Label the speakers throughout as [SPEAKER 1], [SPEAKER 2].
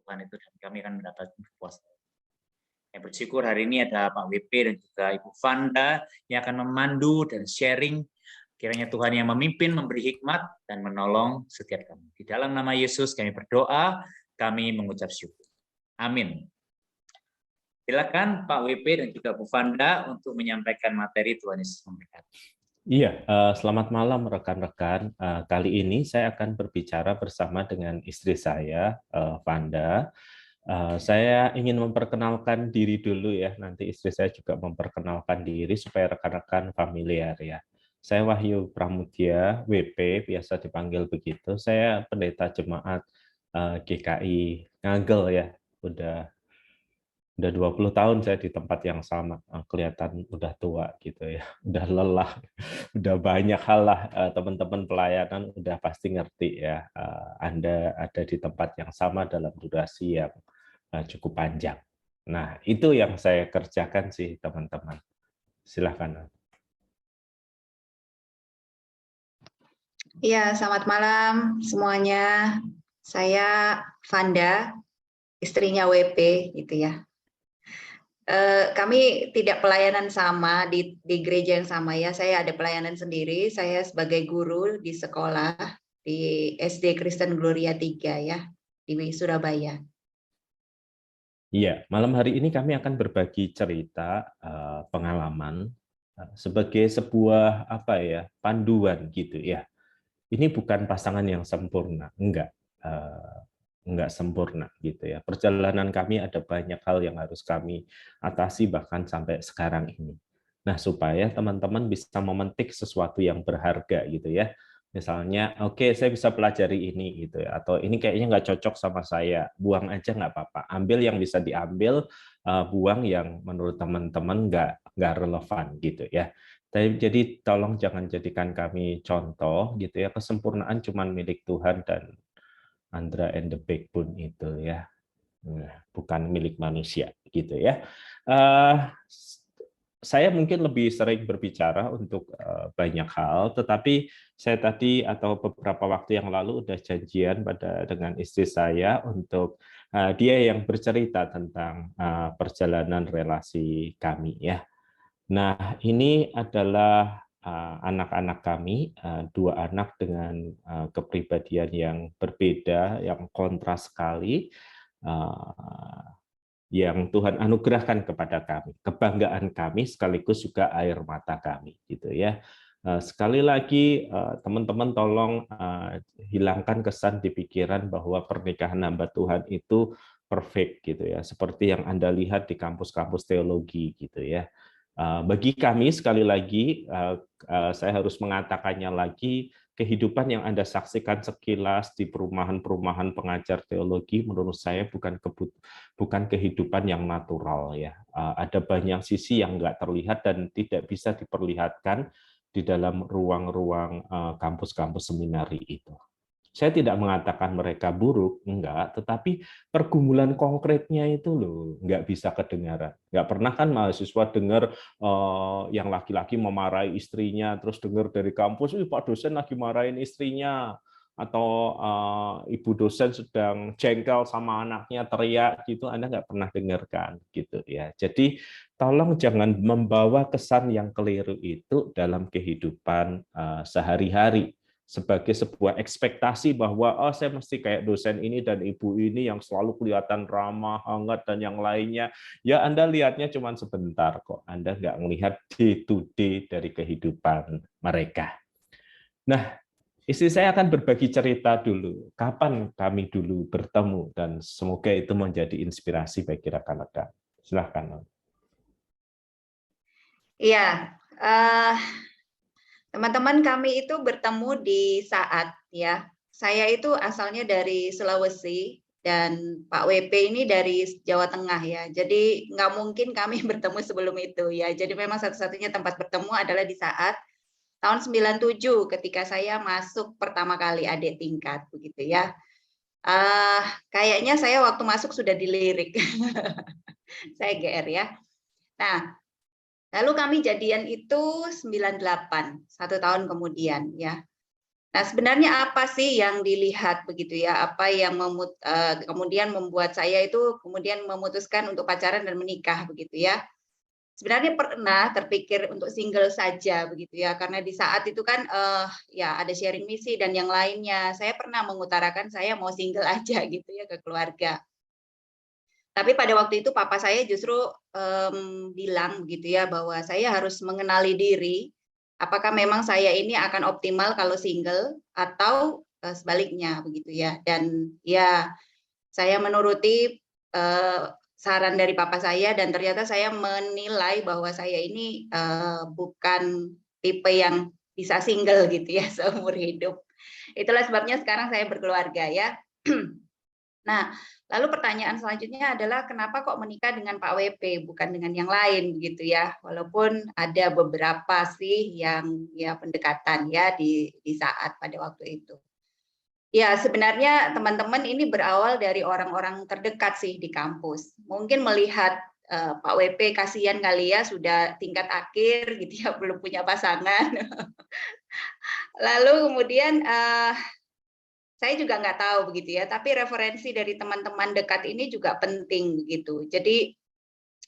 [SPEAKER 1] Tuhan itu dan kami akan mendapatkan kepuasan. Saya bersyukur hari ini ada Pak WP dan juga Ibu Vanda yang akan memandu dan sharing. Kiranya Tuhan yang memimpin, memberi hikmat, dan menolong setiap kami. Di dalam nama Yesus kami berdoa, kami mengucap syukur. Amin. Silakan Pak WP dan juga Bu Vanda untuk menyampaikan materi. Tuhan Yesus memberkati.
[SPEAKER 2] Iya, selamat malam rekan-rekan. Kali ini saya akan berbicara bersama dengan istri saya, Vanda. Saya ingin memperkenalkan diri dulu ya, nanti istri saya juga memperkenalkan diri supaya rekan-rekan familiar ya. Saya Wahyu Pramudia, WP, biasa dipanggil begitu. Saya pendeta jemaat GKI Ngagel ya, udah 20 tahun saya di tempat yang sama, kelihatan udah tua gitu ya, udah lelah, udah banyak hal lah, teman-teman pelayanan udah pasti ngerti ya, Anda ada di tempat yang sama dalam durasi yang cukup panjang. Nah, itu yang saya kerjakan sih teman-teman. Silahkan.
[SPEAKER 3] Ya, selamat malam semuanya. Saya Vanda, istrinya WP gitu ya. Kami tidak pelayanan sama di gereja yang sama ya. Saya ada pelayanan sendiri. Saya sebagai guru di sekolah di SD Kristen Gloria 3 ya di Surabaya.
[SPEAKER 2] Iya, malam hari ini kami akan berbagi cerita pengalaman sebagai sebuah apa ya, panduan gitu ya. Ini bukan pasangan yang sempurna, enggak sempurna gitu ya. Perjalanan kami ada banyak hal yang harus kami atasi bahkan sampai sekarang ini. Nah, supaya teman-teman bisa memetik sesuatu yang berharga gitu ya. Misalnya, oke, saya bisa pelajari ini gitu ya, atau ini kayaknya nggak cocok sama saya, buang aja nggak apa-apa. Ambil yang bisa diambil, buang yang menurut teman-teman nggak relevan gitu ya. Jadi tolong jangan jadikan kami contoh gitu ya, kesempurnaan cuma milik Tuhan dan Andra and the Backbone itu ya, bukan milik manusia gitu ya. Saya mungkin lebih sering berbicara untuk banyak hal, tetapi saya tadi atau beberapa waktu yang lalu udah janjian dengan istri saya untuk dia yang bercerita tentang perjalanan relasi kami ya. Nah, ini adalah anak-anak kami, dua anak dengan kepribadian yang berbeda, yang kontras sekali, yang Tuhan anugerahkan kepada kami, kebanggaan kami sekaligus juga air mata kami, gitu ya. Sekali lagi, teman-teman tolong hilangkan kesan di pikiran bahwa pernikahan hamba Tuhan itu perfect gitu ya, seperti yang Anda lihat di kampus-kampus teologi gitu ya. Bagi kami sekali lagi, saya harus mengatakannya lagi, kehidupan yang Anda saksikan sekilas di perumahan-perumahan pengajar teologi menurut saya bukan kehidupan yang natural ya. Ada banyak sisi yang nggak terlihat dan tidak bisa diperlihatkan di dalam ruang-ruang kampus-kampus seminari itu. Saya tidak mengatakan mereka buruk, enggak, tetapi pergumulan konkretnya itu loh, nggak bisa kedengaran. Nggak pernah kan mahasiswa dengar yang laki-laki memarahi istrinya, terus dengar dari kampus, Pak dosen lagi marahin istrinya, atau ibu dosen sedang jengkel sama anaknya teriak gitu, Anda nggak pernah dengarkan gitu ya. Jadi tolong jangan membawa kesan yang keliru itu dalam kehidupan sehari-hari sebagai sebuah ekspektasi bahwa saya mesti kayak dosen ini dan ibu ini yang selalu kelihatan ramah, hangat, dan yang lainnya. Ya Anda lihatnya cuma sebentar kok. Anda nggak melihat day to day dari kehidupan mereka. Nah, istri saya akan berbagi cerita dulu. Kapan kami dulu bertemu dan semoga itu menjadi inspirasi bagi rekan-rekan. Silahkan.
[SPEAKER 3] Iya, teman-teman kami itu bertemu di saat ya, saya itu asalnya dari Sulawesi dan Pak WP ini dari Jawa Tengah ya. Jadi nggak mungkin kami bertemu sebelum itu ya. Jadi memang satu-satunya tempat bertemu adalah di saat tahun 97 ketika saya masuk pertama kali adik tingkat begitu ya. Kayaknya saya waktu masuk sudah dilirik. Saya GR ya. Nah, lalu kami jadian itu 98, 1 tahun kemudian ya. Nah, sebenarnya apa sih yang dilihat begitu ya? Apa yang kemudian membuat saya itu kemudian memutuskan untuk pacaran dan menikah begitu ya? Sebenarnya pernah terpikir untuk single saja begitu ya, karena di saat itu kan ya ada sharing misi dan yang lainnya. Saya pernah mengutarakan saya mau single aja gitu ya ke keluarga. Tapi pada waktu itu papa saya justru bilang begitu ya bahwa saya harus mengenali diri, apakah memang saya ini akan optimal kalau single atau sebaliknya begitu ya. Dan ya saya menuruti saran dari papa saya dan ternyata saya menilai bahwa saya ini bukan tipe yang bisa single gitu ya seumur hidup. Itulah sebabnya sekarang saya berkeluarga ya. Nah, lalu pertanyaan selanjutnya adalah kenapa kok menikah dengan Pak WP bukan dengan yang lain gitu ya. Walaupun ada beberapa sih yang ya pendekatan ya di saat pada waktu itu. Ya, sebenarnya teman-teman ini berawal dari orang-orang terdekat sih di kampus. Mungkin melihat Pak WP kasihan kali ya sudah tingkat akhir gitu ya belum punya pasangan. Lalu kemudian saya juga nggak tahu begitu ya, tapi referensi dari teman-teman dekat ini juga penting begitu. Jadi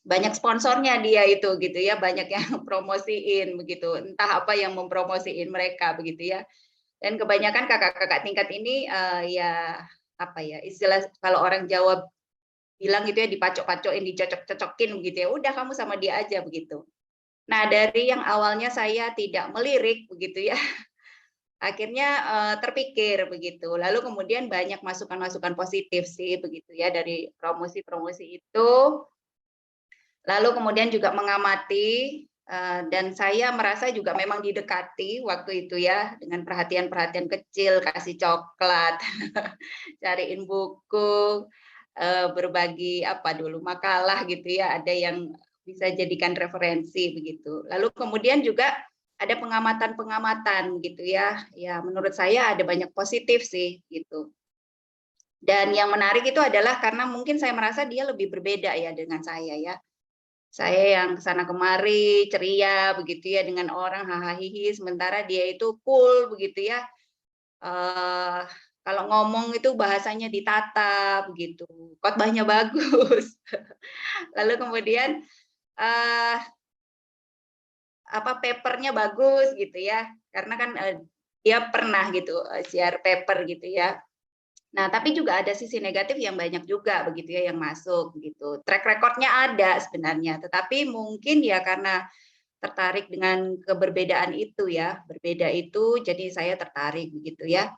[SPEAKER 3] banyak sponsornya dia itu gitu ya, banyak yang promosiin begitu. Entah apa yang mempromosiin mereka begitu ya. Dan kebanyakan kakak-kakak tingkat ini ya apa ya istilah kalau orang Jawa bilang gitu ya dipacok-pacokin, dicocok-cocokin begitu ya. Udah kamu sama dia aja begitu. Nah dari yang awalnya saya tidak melirik begitu ya, akhirnya terpikir begitu. Lalu kemudian banyak masukan-masukan positif sih begitu ya dari promosi-promosi itu. Lalu kemudian juga mengamati dan saya merasa juga memang didekati waktu itu ya dengan perhatian-perhatian kecil, kasih coklat, cariin buku, berbagi apa dulu makalah gitu ya, ada yang bisa jadikan referensi begitu. Lalu kemudian juga ada pengamatan-pengamatan gitu ya. Ya menurut saya ada banyak positif sih gitu. Dan yang menarik itu adalah karena mungkin saya merasa dia lebih berbeda ya dengan saya ya. Saya yang kesana kemari ceria begitu ya dengan orang hahaha sementara dia itu cool begitu ya. Kalau ngomong itu bahasanya ditata begitu, khotbahnya bagus. Lalu kemudian papernya bagus gitu ya, karena kan dia pernah gitu share paper gitu ya. Nah, tapi juga ada sisi negatif yang banyak juga begitu ya yang masuk gitu. Track recordnya ada sebenarnya, tetapi mungkin ya karena tertarik dengan keberbedaan itu ya, berbeda itu jadi saya tertarik begitu ya.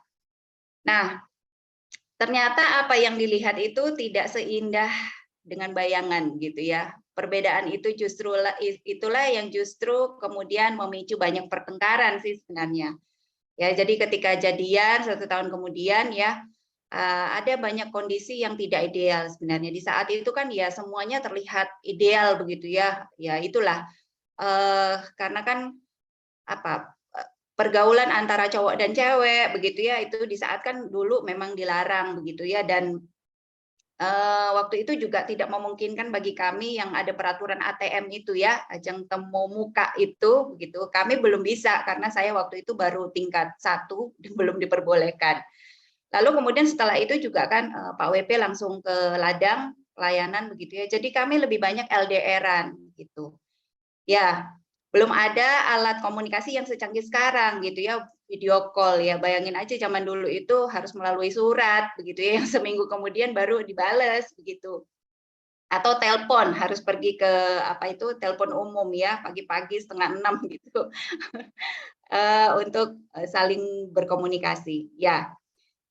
[SPEAKER 3] Nah, ternyata apa yang dilihat itu tidak seindah dengan bayangan gitu ya. Perbedaan itu justru itulah yang justru kemudian memicu banyak pertengkaran sih sebenarnya. Ya, jadi ketika jadian 1 tahun kemudian ya ada banyak kondisi yang tidak ideal sebenarnya. Di saat itu kan ya semuanya terlihat ideal begitu ya. Ya itulah karena kan apa pergaulan antara cowok dan cewek begitu ya itu di saat kan dulu memang dilarang begitu ya dan waktu itu juga tidak memungkinkan bagi kami yang ada peraturan ATM itu ya, ajang temu muka itu begitu. Kami belum bisa karena saya waktu itu baru tingkat 1 belum diperbolehkan. Lalu kemudian setelah itu juga kan Pak WP langsung ke ladang pelayanan begitu ya. Jadi kami lebih banyak LDR-an gitu. Ya, belum ada alat komunikasi yang secanggih sekarang gitu ya, video call ya. Bayangin aja zaman dulu itu harus melalui surat begitu ya, yang seminggu kemudian baru dibales begitu. Atau telepon, harus pergi ke apa itu telepon umum ya, pagi-pagi 5:30 gitu. Untuk saling berkomunikasi. Ya,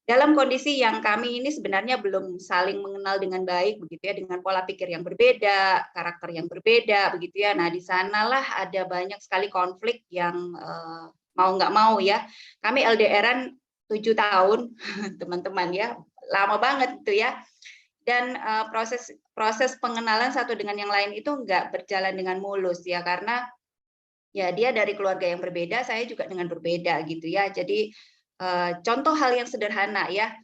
[SPEAKER 3] dalam kondisi yang kami ini sebenarnya belum saling mengenal dengan baik begitu ya, dengan pola pikir yang berbeda, karakter yang berbeda begitu ya. Nah, di sanalah ada banyak sekali konflik yang mau nggak mau ya. Kami LDR-an 7 tahun, teman-teman ya. Lama banget itu ya. Dan proses pengenalan satu dengan yang lain itu nggak berjalan dengan mulus ya, karena ya dia dari keluarga yang berbeda, saya juga dengan berbeda gitu ya. Jadi contoh hal yang sederhana ya,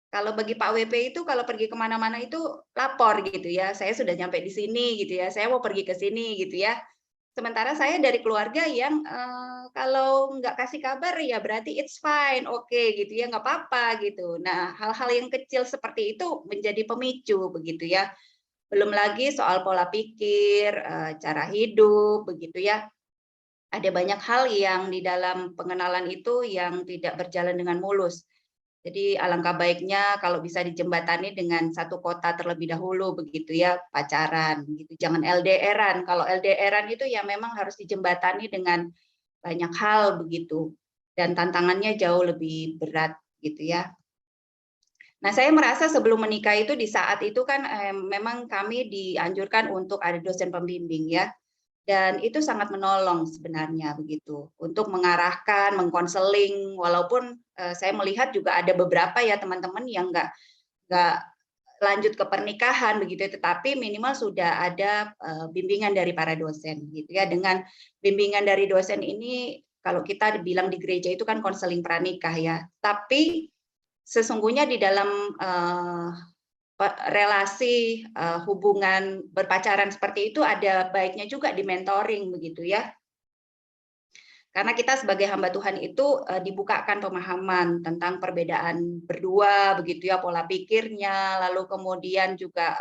[SPEAKER 3] kalau bagi Pak WP itu kalau pergi kemana-mana itu lapor gitu ya, saya sudah nyampe di sini gitu ya, saya mau pergi ke sini gitu ya. Sementara saya dari keluarga yang kalau nggak kasih kabar ya berarti it's fine, oke gitu ya, nggak apa-apa gitu. Nah, hal-hal yang kecil seperti itu menjadi pemicu begitu ya. Belum lagi soal pola pikir, cara hidup begitu ya. Ada banyak hal yang di dalam pengenalan itu yang tidak berjalan dengan mulus. Jadi alangkah baiknya kalau bisa dijembatani dengan satu kota terlebih dahulu begitu ya, pacaran gitu. Jangan LDR-an. Kalau LDR-an itu ya memang harus dijembatani dengan banyak hal begitu. Dan tantangannya jauh lebih berat gitu ya. Nah, saya merasa sebelum menikah itu di saat itu kan memang kami dianjurkan untuk ada dosen pembimbing ya. Dan itu sangat menolong sebenarnya begitu untuk mengarahkan, mengkonseling. Walaupun saya melihat juga ada beberapa ya teman-teman yang nggak lanjut ke pernikahan begitu, tetapi minimal sudah ada bimbingan dari para dosen gitu ya. Dengan bimbingan dari dosen ini, kalau kita bilang di gereja itu kan konseling pranikah ya. Tapi sesungguhnya di dalam relasi hubungan berpacaran seperti itu ada baiknya juga di mentoring begitu ya. Karena kita sebagai hamba Tuhan itu dibukakan pemahaman tentang perbedaan berdua begitu ya, pola pikirnya, lalu kemudian juga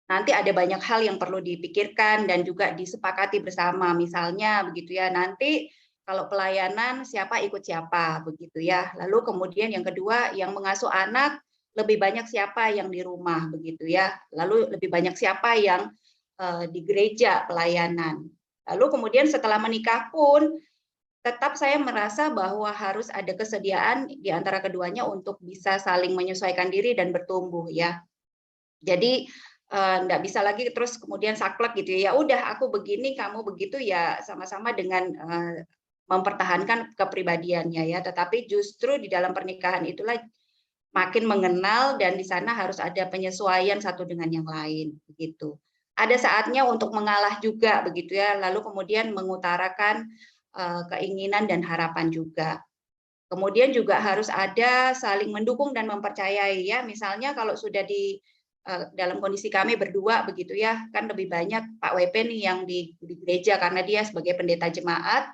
[SPEAKER 3] nanti ada banyak hal yang perlu dipikirkan dan juga disepakati bersama. Misalnya begitu ya, nanti kalau pelayanan siapa ikut siapa begitu ya. Lalu kemudian yang kedua yang mengasuh anak lebih banyak siapa yang di rumah begitu ya. Lalu lebih banyak siapa yang di gereja pelayanan. Lalu kemudian setelah menikah pun tetap saya merasa bahwa harus ada kesediaan di antara keduanya untuk bisa saling menyesuaikan diri dan bertumbuh ya. Jadi nggak bisa lagi terus kemudian saklek gitu ya. Udah aku begini, kamu begitu ya, sama-sama dengan mempertahankan kepribadiannya ya. Tetapi justru di dalam pernikahan itulah makin mengenal dan di sana harus ada penyesuaian satu dengan yang lain begitu. Ada saatnya untuk mengalah juga begitu ya, lalu kemudian mengutarakan keinginan dan harapan juga. Kemudian juga harus ada saling mendukung dan mempercayai ya. Misalnya kalau sudah di dalam kondisi kami berdua begitu ya, kan lebih banyak Pak WP nih yang di gereja karena dia sebagai pendeta jemaat.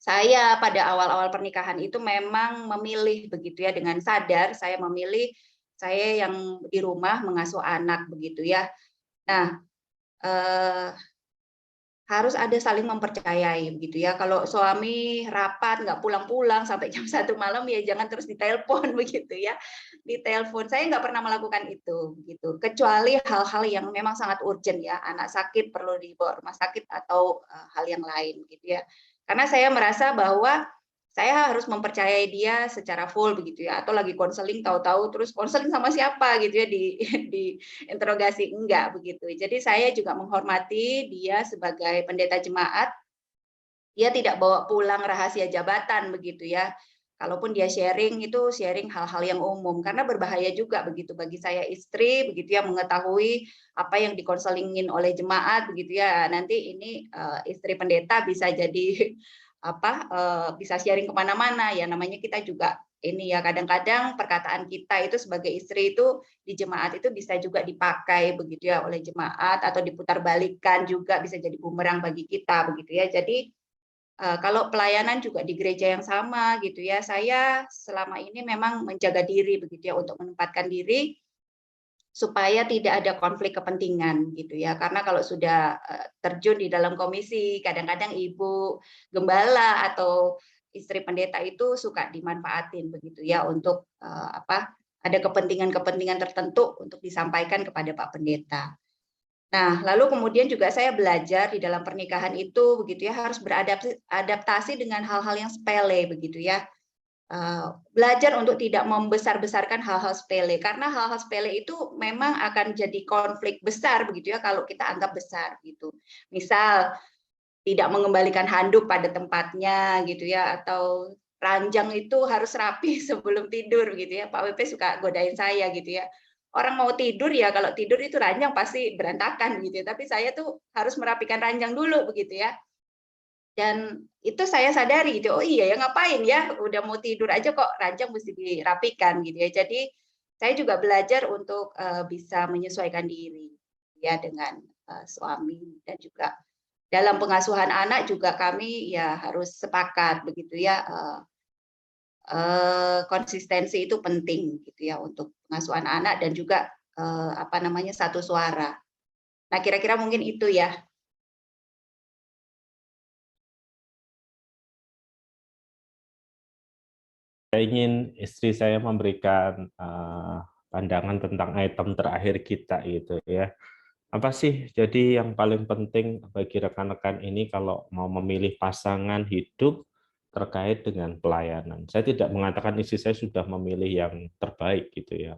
[SPEAKER 3] Saya pada awal-awal pernikahan itu memang memilih begitu ya, dengan sadar saya memilih saya yang di rumah mengasuh anak begitu ya. Nah, harus ada saling mempercayai begitu ya. Kalau suami rapat nggak pulang-pulang sampai jam 1 malam ya jangan terus ditelepon begitu ya. Ditelepon. Saya nggak pernah melakukan itu begitu. Kecuali hal-hal yang memang sangat urgent ya. Anak sakit perlu dibawa rumah sakit atau hal yang lain gitu ya. Karena saya merasa bahwa saya harus mempercayai dia secara full begitu ya, atau lagi konseling tahu-tahu terus konseling sama siapa gitu ya di interogasi, enggak begitu. Jadi saya juga menghormati dia sebagai pendeta jemaat, dia tidak bawa pulang rahasia jabatan begitu ya. Kalaupun dia sharing itu sharing hal-hal yang umum karena berbahaya juga begitu bagi saya istri begitu ya mengetahui apa yang dikonselingin oleh jemaat begitu ya. Nanti ini istri pendeta bisa jadi bisa sharing kemana-mana ya, namanya kita juga ini ya, kadang-kadang perkataan kita itu sebagai istri itu di jemaat itu bisa juga dipakai begitu ya oleh jemaat atau diputarbalikkan juga bisa jadi bumerang bagi kita begitu ya. Jadi kalau pelayanan juga di gereja yang sama gitu ya, saya selama ini memang menjaga diri begitu ya untuk menempatkan diri supaya tidak ada konflik kepentingan gitu ya. Karena kalau sudah terjun di dalam komisi, kadang-kadang ibu gembala atau istri pendeta itu suka dimanfaatin begitu ya untuk ada kepentingan-kepentingan tertentu untuk disampaikan kepada Pak Pendeta. Nah, lalu kemudian juga saya belajar di dalam pernikahan itu begitu ya harus beradaptasi dengan hal-hal yang sepele begitu ya. Belajar untuk tidak membesar-besarkan hal-hal sepele karena hal-hal sepele itu memang akan jadi konflik besar begitu ya kalau kita anggap besar gitu. Misal tidak mengembalikan handuk pada tempatnya gitu ya atau ranjang itu harus rapi sebelum tidur gitu ya. Pak WP suka godain saya gitu ya. Orang mau tidur ya kalau tidur itu ranjang pasti berantakan gitu ya. Tapi saya tuh harus merapikan ranjang dulu begitu ya. Dan itu saya sadari gitu, oh iya ya ngapain ya, udah mau tidur aja kok ranjang mesti dirapikan gitu ya. Jadi saya juga belajar untuk bisa menyesuaikan diri ya dengan suami dan juga dalam pengasuhan anak juga kami ya harus sepakat begitu ya, konsistensi itu penting gitu ya untuk pengasuhan anak dan juga satu suara. Nah, kira-kira mungkin itu ya.
[SPEAKER 2] Saya ingin istri saya memberikan pandangan tentang item terakhir kita gitu ya. Apa sih jadi yang paling penting bagi rekan-rekan ini kalau mau memilih pasangan hidup terkait dengan pelayanan? Saya tidak mengatakan istri saya sudah memilih yang terbaik gitu ya.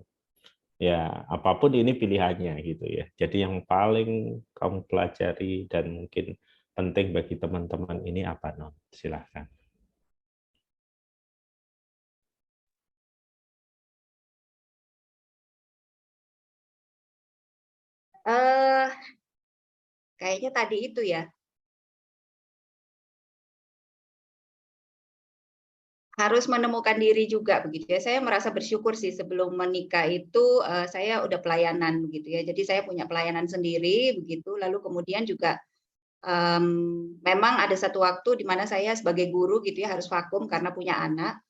[SPEAKER 2] Ya, apapun ini pilihannya gitu ya. Jadi yang paling kamu pelajari dan mungkin penting bagi teman-teman ini apa, Non? Silahkan.
[SPEAKER 3] Kayaknya tadi itu ya. Harus menemukan diri juga begitu ya. Saya merasa bersyukur sih sebelum menikah itu saya udah pelayanan begitu ya. Jadi saya punya pelayanan sendiri begitu. Lalu kemudian juga memang ada satu waktu di mana saya sebagai guru gitu ya harus vakum karena punya anak.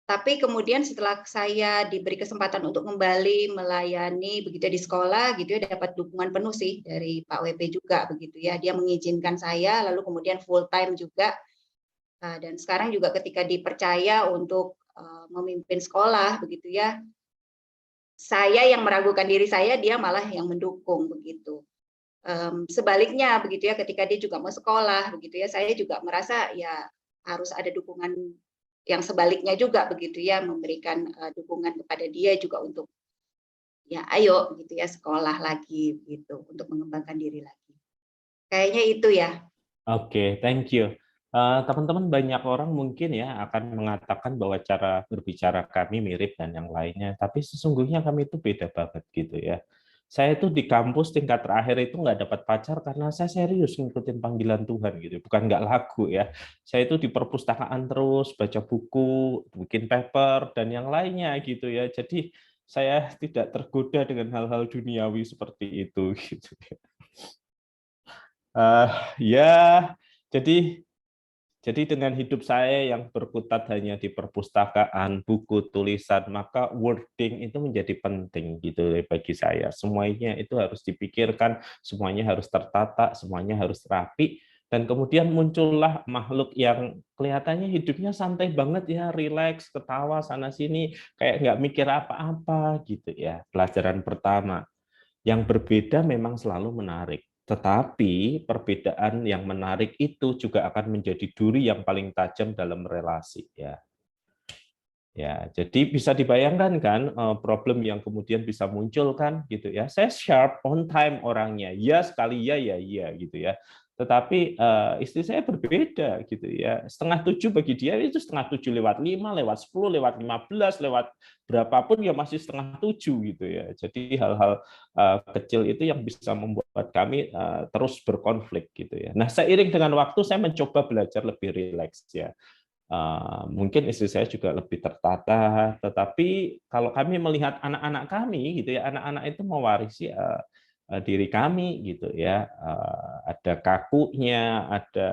[SPEAKER 3] Tapi kemudian setelah saya diberi kesempatan untuk kembali melayani begitu ya di sekolah gitu ya, dapat dukungan penuh sih dari Pak WP juga begitu ya. Dia mengizinkan saya lalu kemudian full time juga. Dan sekarang juga ketika dipercaya untuk memimpin sekolah begitu ya, saya yang meragukan diri saya, dia malah yang mendukung begitu. Sebaliknya begitu ya, ketika dia juga mau sekolah begitu ya, saya juga merasa ya harus ada dukungan yang sebaliknya juga begitu ya, memberikan dukungan kepada dia juga untuk ya ayo gitu ya sekolah lagi gitu untuk mengembangkan diri lagi. Kayaknya itu ya.
[SPEAKER 2] Oke, thank you. Teman-teman banyak orang mungkin ya akan mengatakan bahwa cara berbicara kami mirip dan yang lainnya, tapi sesungguhnya kami itu beda banget gitu ya. Saya itu di kampus tingkat terakhir itu nggak dapat pacar karena saya serius ngikutin panggilan Tuhan gitu, bukan nggak laku ya. Saya itu di perpustakaan terus baca buku, bikin paper dan yang lainnya gitu ya. Jadi saya tidak tergoda dengan hal-hal duniawi seperti itu gitu. Ya, jadi dengan hidup saya yang berkutat hanya di perpustakaan, buku, tulisan, maka wording itu menjadi penting gitu bagi saya. Semuanya itu harus dipikirkan, semuanya harus tertata, semuanya harus rapi, dan kemudian muncullah makhluk yang kelihatannya hidupnya santai banget ya, rileks, ketawa sana sini, kayak nggak mikir apa-apa gitu ya. Pelajaran pertama. Yang berbeda memang selalu menarik, tetapi perbedaan yang menarik itu juga akan menjadi duri yang paling tajam dalam relasi ya. Ya, jadi bisa dibayangkan kan problem yang kemudian bisa muncul kan gitu ya. Saya sharp on time orangnya, ya sekali ya ya ya gitu ya. Tetapi istri saya berbeda gitu ya. 6:30 bagi dia itu 6:30 lewat 5, lewat 10, lewat 15, lewat berapapun ya masih 6:30 gitu ya. Jadi hal-hal kecil itu yang bisa membuat kami terus berkonflik gitu ya. Nah, seiring dengan waktu saya mencoba belajar lebih rileks ya. Mungkin istri saya juga lebih tertata, tetapi kalau kami melihat anak-anak kami gitu ya, anak-anak itu mewarisi diri kami gitu ya, ada kakunya, ada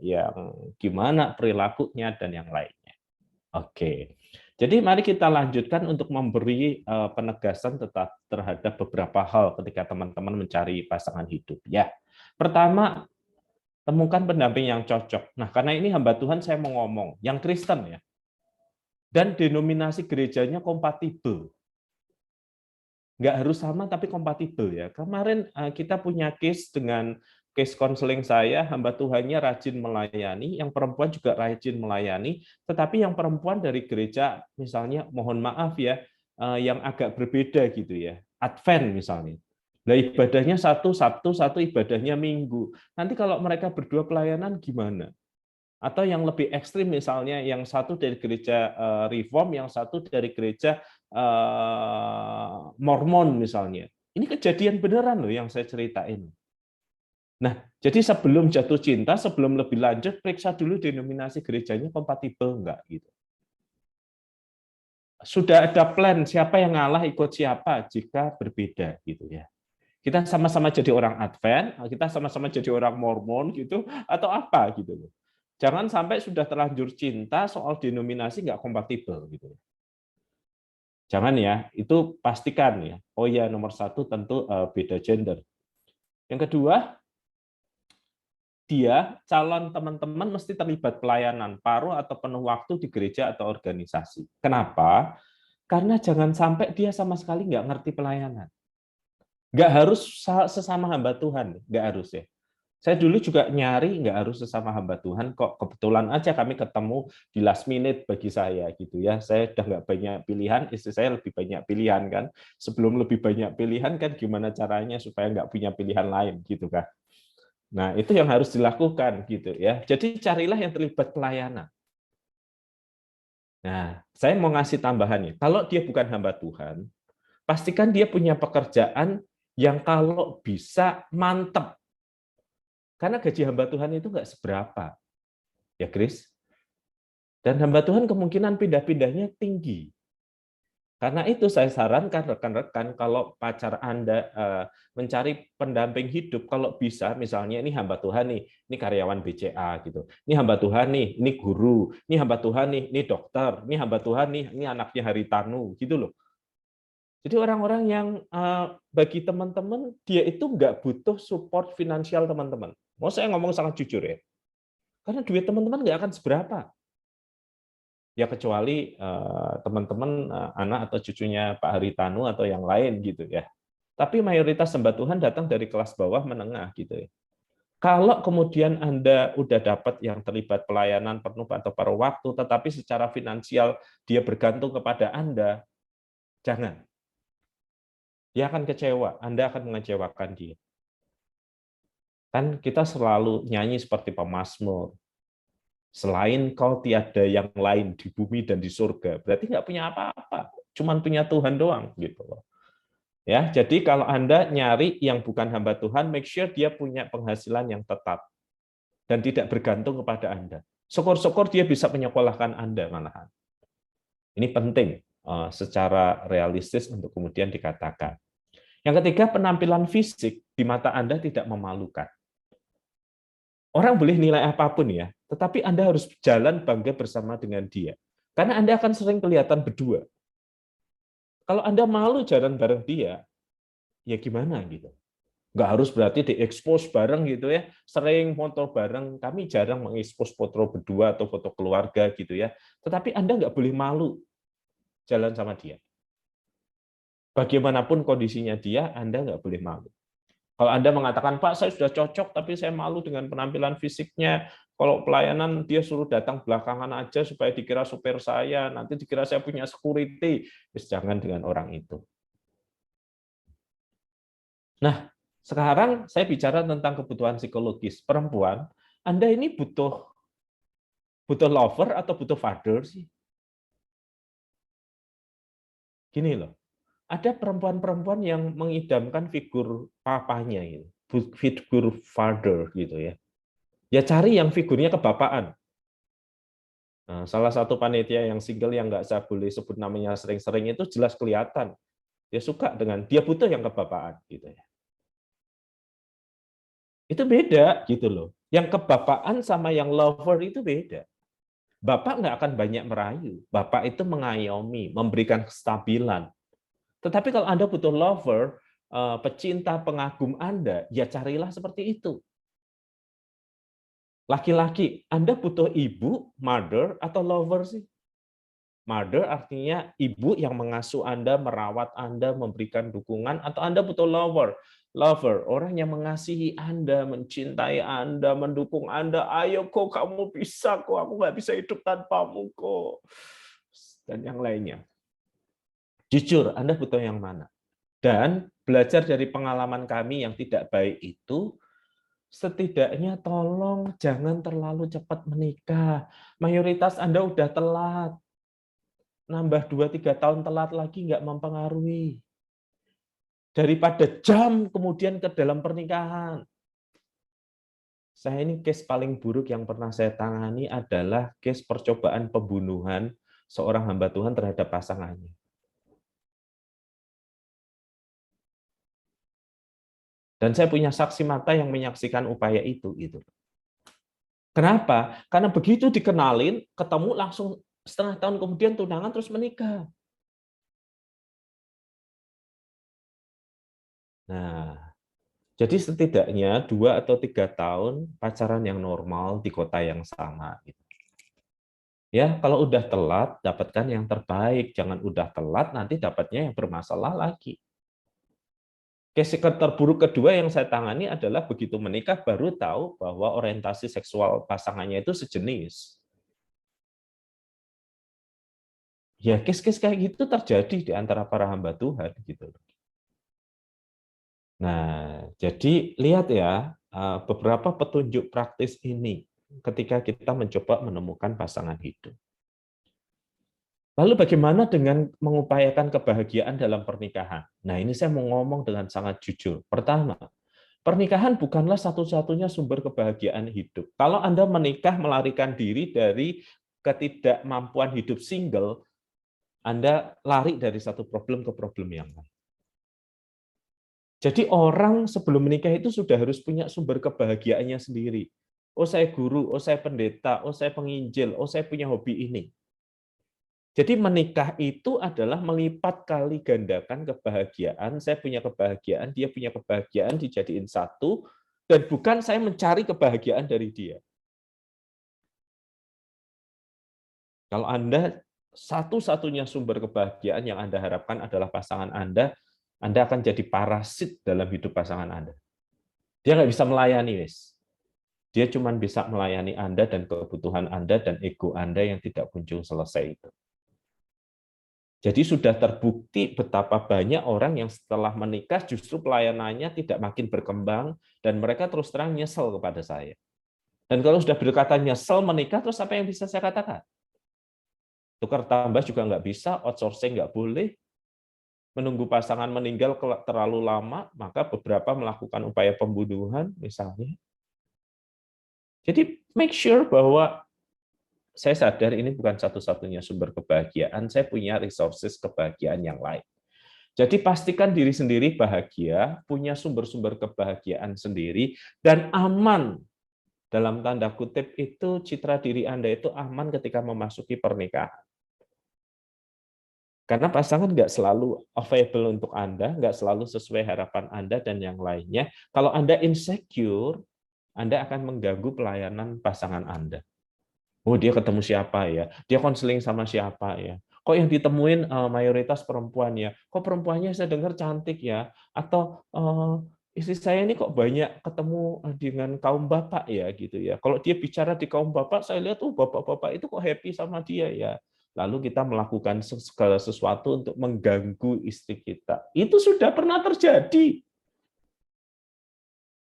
[SPEAKER 2] yang gimana perilakunya dan yang lainnya. Oke, jadi mari kita lanjutkan untuk memberi penegasan tetap terhadap beberapa hal ketika teman-teman mencari pasangan hidup ya. Pertama, temukan pendamping yang cocok. Nah, karena ini hamba Tuhan saya mau ngomong, yang Kristen ya. Dan denominasi gerejanya kompatibel. Nggak harus sama, tapi kompatibel ya. Kemarin kita punya case dengan case konseling saya, hamba Tuhannya rajin melayani, yang perempuan juga rajin melayani, tetapi yang perempuan dari gereja, misalnya, mohon maaf ya, yang agak berbeda gitu ya. Advent misalnya. Nah, ibadahnya satu Sabtu, satu ibadahnya Minggu. Nanti kalau mereka berdua pelayanan gimana? Atau yang lebih ekstrim misalnya, yang satu dari gereja Reform, yang satu dari gereja Mormon misalnya. Ini kejadian beneran loh yang saya ceritain. Nah, jadi sebelum jatuh cinta, sebelum lebih lanjut, periksa dulu denominasi gerejanya kompatibel enggak gitu. Sudah ada plan siapa yang ngalah ikut siapa jika berbeda gitu ya. Kita sama-sama jadi orang Advent, kita sama-sama jadi orang Mormon gitu, atau apa gitu loh. Jangan sampai sudah terlanjur cinta soal denominasi nggak kompatibel gitu. Jangan ya, itu pastikan ya. Oh ya, nomor satu tentu beda gender. Yang kedua, dia calon teman-teman mesti terlibat pelayanan paruh atau penuh waktu di gereja atau organisasi. Kenapa? Karena jangan sampai dia sama sekali nggak ngerti pelayanan. Nggak harus sesama hamba Tuhan, nggak harus ya. Saya dulu juga nyari nggak harus sesama hamba Tuhan, kok kebetulan aja kami ketemu di last minute bagi saya gitu ya. Saya udah nggak banyak pilihan, istri saya lebih banyak pilihan kan. Sebelum lebih banyak pilihan kan gimana caranya supaya nggak punya pilihan lain gitu kan. Nah itu yang harus dilakukan gitu ya. Jadi carilah yang terlibat pelayanan. Nah saya mau ngasih tambahannya. Kalau dia bukan hamba Tuhan, pastikan dia punya pekerjaan yang kalau bisa mantep. Karena gaji hamba Tuhan itu nggak seberapa. Ya, Chris? Dan hamba Tuhan kemungkinan pindah-pindahnya tinggi. Karena itu saya sarankan rekan-rekan kalau pacar Anda mencari pendamping hidup, kalau bisa misalnya ini hamba Tuhan nih, ini karyawan BCA gitu. Ini hamba Tuhan nih, ini guru. Ini hamba Tuhan nih, ini dokter. Ini hamba Tuhan nih, ini anaknya Haritanu gitu loh. Jadi orang-orang yang bagi teman-teman dia itu nggak butuh support finansial teman-teman. Mau saya ngomong sangat jujur ya, karena duit teman-teman nggak akan seberapa. Ya kecuali teman-teman anak atau cucunya Pak Haritanu atau yang lain gitu ya. Tapi mayoritas hamba Tuhan datang dari kelas bawah menengah gitu ya. Kalau kemudian Anda udah dapat yang terlibat pelayanan penuh atau paruh waktu, tetapi secara finansial dia bergantung kepada Anda, jangan. Dia akan kecewa, Anda akan mengecewakan dia. Kan kita selalu nyanyi seperti pemazmur. Selain kau tiada yang lain di bumi dan di surga, berarti nggak punya apa-apa, cuman punya Tuhan doang gitu loh. Ya, jadi kalau Anda nyari yang bukan hamba Tuhan, make sure dia punya penghasilan yang tetap dan tidak bergantung kepada Anda. Syukur-syukur dia bisa menyekolahkan Anda malahan. Ini penting secara realistis untuk kemudian dikatakan. Yang ketiga, penampilan fisik di mata Anda tidak memalukan. Orang boleh nilai apapun ya, tetapi Anda harus jalan bangga bersama dengan dia. Karena Anda akan sering kelihatan berdua. Kalau Anda malu jalan bareng dia, ya gimana gitu. Nggak harus berarti diekspos bareng gitu ya. Sering foto bareng, kami jarang mengekspos foto berdua atau foto keluarga gitu ya. Tetapi Anda nggak boleh malu jalan sama dia. Bagaimanapun kondisinya dia, Anda nggak boleh malu. Kalau Anda mengatakan, Pak, saya sudah cocok, tapi saya malu dengan penampilan fisiknya. Kalau pelayanan, dia suruh datang belakangan aja supaya dikira supir saya, nanti dikira saya punya security. Jangan dengan orang itu. Nah, sekarang saya bicara tentang kebutuhan psikologis. Perempuan, Anda ini butuh lover atau butuh father sih? Gini loh, ada perempuan-perempuan yang mengidamkan figur papanya gitu. Figur father gitu ya. Ya cari yang figurnya kebapaan. Nah, salah satu panitia yang single yang nggak saya boleh sebut namanya sering-sering itu jelas kelihatan. Dia suka dengan, dia butuh yang kebapaan gitu ya. Itu beda gitu loh. Yang kebapaan sama yang lover itu beda. Bapak nggak akan banyak merayu. Bapak itu mengayomi, memberikan kestabilan. Tetapi kalau Anda butuh lover, pecinta, pengagum Anda, ya carilah seperti itu. Laki-laki, Anda butuh ibu, mother, atau lover sih? Mother artinya ibu yang mengasuh Anda, merawat Anda, memberikan dukungan, atau Anda butuh lover. Lover, orang yang mengasihi Anda, mencintai Anda, mendukung Anda. Ayo kok, kamu bisa kok, aku nggak bisa hidup tanpamu kok. Dan yang lainnya. Jujur, Anda butuh yang mana? Dan belajar dari pengalaman kami yang tidak baik itu, setidaknya tolong jangan terlalu cepat menikah. Mayoritas Anda udah telat. Nambah 2-3 tahun telat lagi nggak mempengaruhi. Daripada jam kemudian ke dalam pernikahan. Saya ini case paling buruk yang pernah saya tangani adalah case percobaan pembunuhan seorang hamba Tuhan terhadap pasangannya. Dan saya punya saksi mata yang menyaksikan upaya itu. Gitu. Kenapa? Karena begitu dikenalin, ketemu langsung setengah tahun kemudian tunangan terus menikah. Nah, jadi setidaknya 2 atau 3 tahun pacaran yang normal di kota yang sama. Gitu. Ya, kalau udah telat, dapatkan yang terbaik. Jangan udah telat, nanti dapatnya yang bermasalah lagi. Case terburuk kedua yang saya tangani adalah begitu menikah baru tahu bahwa orientasi seksual pasangannya itu sejenis. Ya, case-case kayak gitu terjadi di antara para hamba Tuhan gitu. Nah, jadi lihat ya, beberapa petunjuk praktis ini ketika kita mencoba menemukan pasangan hidup. Lalu bagaimana dengan mengupayakan kebahagiaan dalam pernikahan? Nah, ini saya mau ngomong dengan sangat jujur. Pertama, pernikahan bukanlah satu-satunya sumber kebahagiaan hidup. Kalau Anda menikah melarikan diri dari ketidakmampuan hidup single, Anda lari dari satu problem ke problem yang lain. Jadi orang sebelum menikah itu sudah harus punya sumber kebahagiaannya sendiri. Oh, saya guru, oh, saya pendeta, oh, saya penginjil, oh, saya punya hobi ini. Jadi menikah itu adalah melipat kali gandakan kebahagiaan. Saya punya kebahagiaan, dia punya kebahagiaan, dijadiin satu, dan bukan saya mencari kebahagiaan dari dia. Kalau Anda satu-satunya sumber kebahagiaan yang Anda harapkan adalah pasangan Anda akan jadi parasit dalam hidup pasangan Anda. Dia nggak bisa melayani, wis. Dia cuma bisa melayani Anda dan kebutuhan Anda dan ego Anda yang tidak kunjung selesai itu. Jadi sudah terbukti betapa banyak orang yang setelah menikah justru pelayanannya tidak makin berkembang dan mereka terus terang nyesel kepada saya. Dan kalau sudah berkata nyesel menikah, terus apa yang bisa saya katakan? Tukar tambah juga nggak bisa, outsourcing nggak boleh, menunggu pasangan meninggal terlalu lama, maka beberapa melakukan upaya pembunuhan misalnya. Jadi make sure bahwa saya sadar ini bukan satu-satunya sumber kebahagiaan, saya punya resources kebahagiaan yang lain. Jadi pastikan diri sendiri bahagia, punya sumber-sumber kebahagiaan sendiri, dan aman. Dalam tanda kutip itu, citra diri Anda itu aman ketika memasuki pernikahan. Karena pasangan nggak selalu available untuk Anda, nggak selalu sesuai harapan Anda dan yang lainnya. Kalau Anda insecure, Anda akan mengganggu pelayanan pasangan Anda. Oh, dia ketemu siapa ya? Dia konseling sama siapa ya? Kok yang ditemuin mayoritas perempuan ya? Kok perempuannya saya dengar cantik ya? Atau istri saya ini kok banyak ketemu dengan kaum bapak ya gitu ya? Kalau dia bicara di kaum bapak, saya lihat bapak-bapak itu kok happy sama dia ya. Lalu kita melakukan segala sesuatu untuk mengganggu istri kita. Itu sudah pernah terjadi.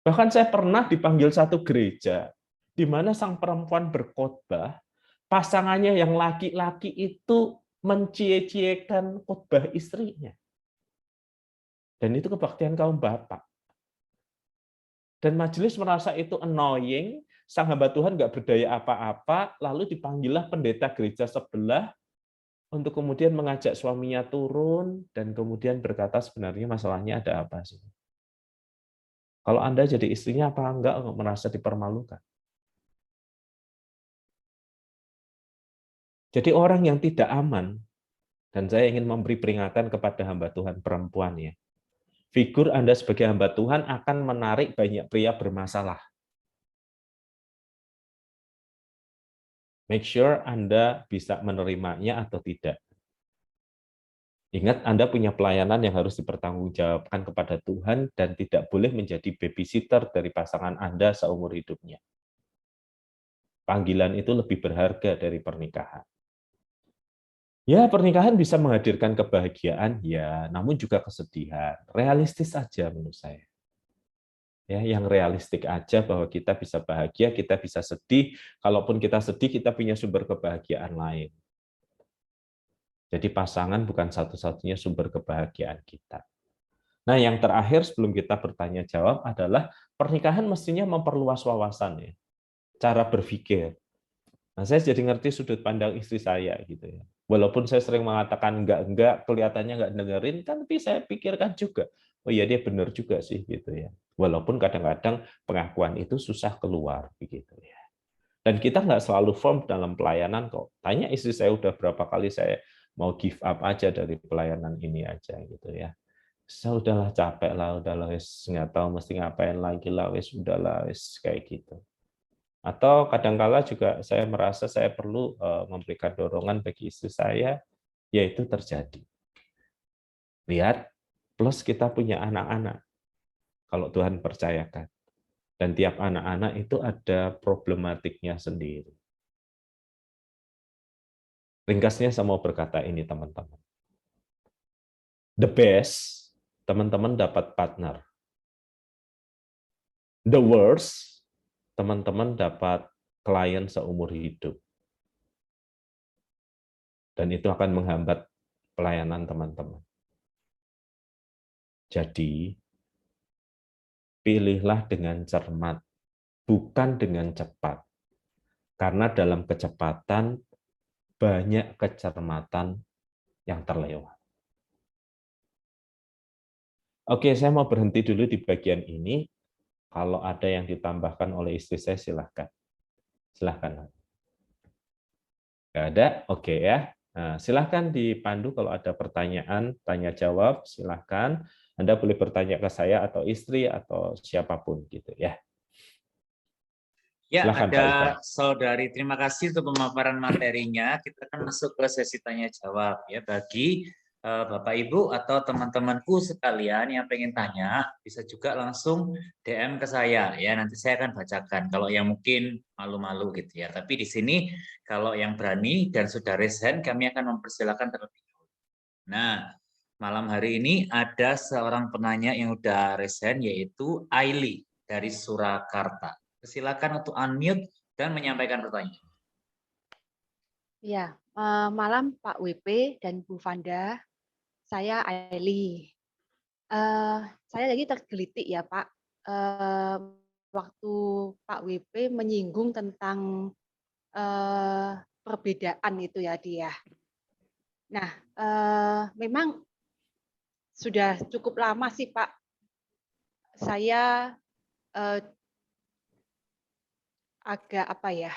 [SPEAKER 2] Bahkan saya pernah dipanggil satu gereja di mana sang perempuan berkhotbah, pasangannya yang laki-laki itu mencie-ciekan khotbah istrinya. Dan itu kebaktian kaum bapak. Dan majelis merasa itu annoying, sang hamba Tuhan nggak berdaya apa-apa, lalu dipanggillah pendeta gereja sebelah untuk kemudian mengajak suaminya turun dan kemudian berkata sebenarnya masalahnya ada apa sih? Kalau Anda jadi istrinya apa enggak merasa dipermalukan? Jadi orang yang tidak aman, dan saya ingin memberi peringatan kepada hamba Tuhan perempuan ya. Figur Anda sebagai hamba Tuhan akan menarik banyak pria bermasalah. Make sure Anda bisa menerimanya atau tidak. Ingat, Anda punya pelayanan yang harus dipertanggungjawabkan kepada Tuhan dan tidak boleh menjadi babysitter dari pasangan Anda seumur hidupnya. Panggilan itu lebih berharga dari pernikahan. Ya, pernikahan bisa menghadirkan kebahagiaan, ya, namun juga kesedihan. Realistis saja menurut saya. Ya, yang realistik aja bahwa kita bisa bahagia, kita bisa sedih. Kalaupun kita sedih, kita punya sumber kebahagiaan lain. Jadi pasangan bukan satu-satunya sumber kebahagiaan kita. Nah, yang terakhir sebelum kita bertanya jawab adalah pernikahan mestinya memperluas wawasan ya, cara berpikir. Nah, saya jadi ngerti sudut pandang istri saya gitu ya. Walaupun saya sering mengatakan enggak, kelihatannya enggak dengerin, kan tapi saya pikirkan juga. Oh iya, dia benar juga sih gitu ya. Walaupun kadang-kadang pengakuan itu susah keluar begitu ya. Dan kita nggak selalu firm dalam pelayanan kok. Tanya istri saya udah berapa kali saya mau give up aja dari pelayanan ini aja gitu ya. Saya udahlah capek lah, udahlah wis nggak tahu mesti ngapain lagi lah, wis udahlah wis kayak gitu. Atau kadangkala juga saya merasa saya perlu memberikan dorongan bagi istri saya, yaitu terjadi. Lihat, plus kita punya anak-anak. Kalau Tuhan percayakan. Dan tiap anak-anak itu ada problematiknya sendiri. Ringkasnya saya mau berkata ini teman-teman. The best, teman-teman dapat partner. The worst, teman-teman dapat klien seumur hidup. Dan itu akan menghambat pelayanan teman-teman. Jadi, pilihlah dengan cermat, bukan dengan cepat. Karena dalam kecepatan, banyak kecermatan yang terlewat. Oke, saya mau berhenti dulu di bagian ini. Kalau ada yang ditambahkan oleh istri saya, silahkan. Silahkan. Nggak ada? Oke ya. Nah, silahkan dipandu kalau ada pertanyaan, tanya-jawab, silahkan. Anda boleh bertanya ke saya atau istri atau siapapun gitu ya.
[SPEAKER 1] Ya,
[SPEAKER 2] Silahkan, Pak
[SPEAKER 1] ada
[SPEAKER 2] Ivan.
[SPEAKER 1] saudari. Terima kasih untuk pemaparan materinya. Kita akan masuk ke sesi tanya jawab ya bagi Bapak Ibu atau teman-temanku sekalian yang pengen tanya, bisa juga langsung DM ke saya ya. Nanti saya akan bacakan. Kalau yang mungkin malu-malu gitu ya. Tapi di sini kalau yang berani dan sudah raise hand, kami akan mempersilakan terlebih dahulu. Nah, malam hari ini ada seorang penanya yang udah raise hand, yaitu Aili dari Surakarta. Silakan untuk unmute dan menyampaikan pertanyaan.
[SPEAKER 4] Ya, malam Pak WP dan Bu Vanda. Saya Aili. Saya lagi tergelitik ya Pak. Waktu Pak WP menyinggung tentang perbedaan itu ya dia. Nah, memang sudah cukup lama sih Pak. Saya agak apa ya?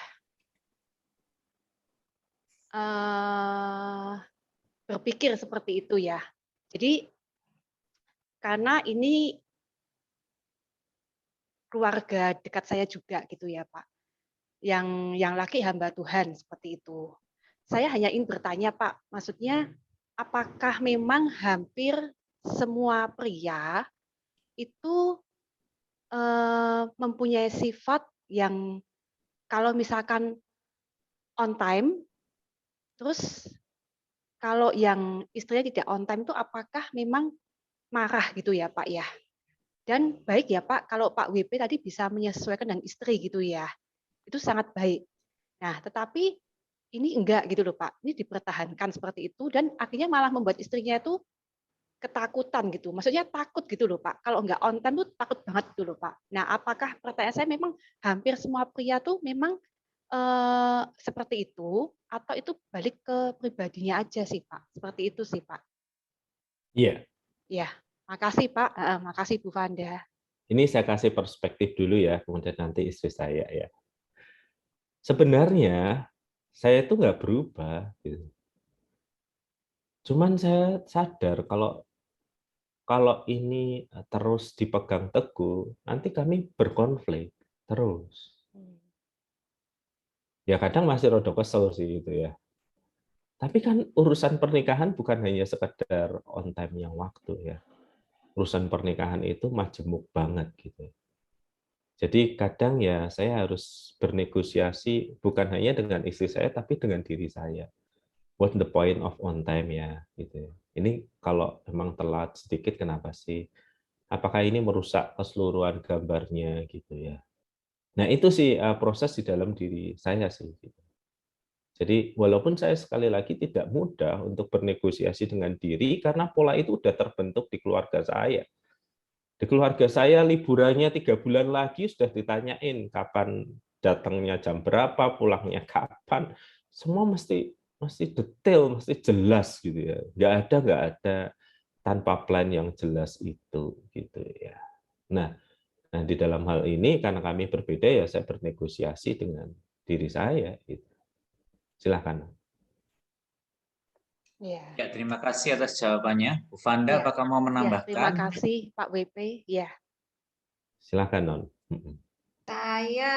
[SPEAKER 4] Berpikir seperti itu ya. Jadi karena ini keluarga dekat saya juga gitu ya Pak. Yang laki hamba Tuhan seperti itu. Saya hanya ingin bertanya Pak, maksudnya apakah memang hampir semua pria itu mempunyai sifat yang kalau misalkan on time, terus kalau yang istrinya tidak on time itu apakah memang marah gitu ya Pak ya? Dan baik ya Pak, kalau Pak WP tadi bisa menyesuaikan dengan istri gitu ya, itu sangat baik. Nah, tetapi ini enggak gitu loh Pak, ini dipertahankan seperti itu dan akhirnya malah membuat istrinya itu ketakutan gitu, maksudnya takut gitu loh Pak, kalau enggak on time tuh takut banget gitu loh Pak. Nah, apakah pertanyaan saya memang hampir semua pria tuh memang seperti itu atau itu balik ke pribadinya aja sih Pak, seperti itu sih Pak.
[SPEAKER 2] Iya.
[SPEAKER 4] Ya, makasih Pak, makasih Bu Vanda.
[SPEAKER 2] Ini saya kasih perspektif dulu ya, kemudian nanti istri saya ya. Sebenarnya saya itu nggak berubah. Gitu. Cuman saya sadar kalau ini terus dipegang teguh, nanti kami berkonflik terus. Ya kadang masih rada kesel sih itu ya. Tapi kan urusan pernikahan bukan hanya sekedar on time yang waktu ya. Urusan pernikahan itu majemuk banget gitu. Jadi kadang ya saya harus bernegosiasi bukan hanya dengan istri saya tapi dengan diri saya. What the point of on time ya gitu. Ini kalau memang telat sedikit kenapa sih? Apakah ini merusak keseluruhan gambarnya gitu ya. Nah, itu sih proses di dalam diri saya sih gitu. Jadi walaupun saya sekali lagi tidak mudah untuk bernegosiasi dengan diri karena pola itu sudah terbentuk di keluarga saya. Di keluarga saya liburannya 3 bulan lagi sudah ditanyain kapan datangnya jam berapa, pulangnya kapan. Semua mesti detail, mesti jelas gitu ya. Nggak ada tanpa plan yang jelas itu gitu ya. Nah, Nah, di dalam hal ini karena kami berbeda ya saya bernegosiasi dengan diri saya. Gitu. Silahkan.
[SPEAKER 4] Ya,
[SPEAKER 1] Ya, terima kasih atas jawabannya. Bu Vanda,
[SPEAKER 4] ya,
[SPEAKER 1] apakah mau
[SPEAKER 4] ya. Terima
[SPEAKER 1] menambahkan?
[SPEAKER 4] kasih Pak WP. Ya,
[SPEAKER 2] Silahkan, Non.
[SPEAKER 3] Saya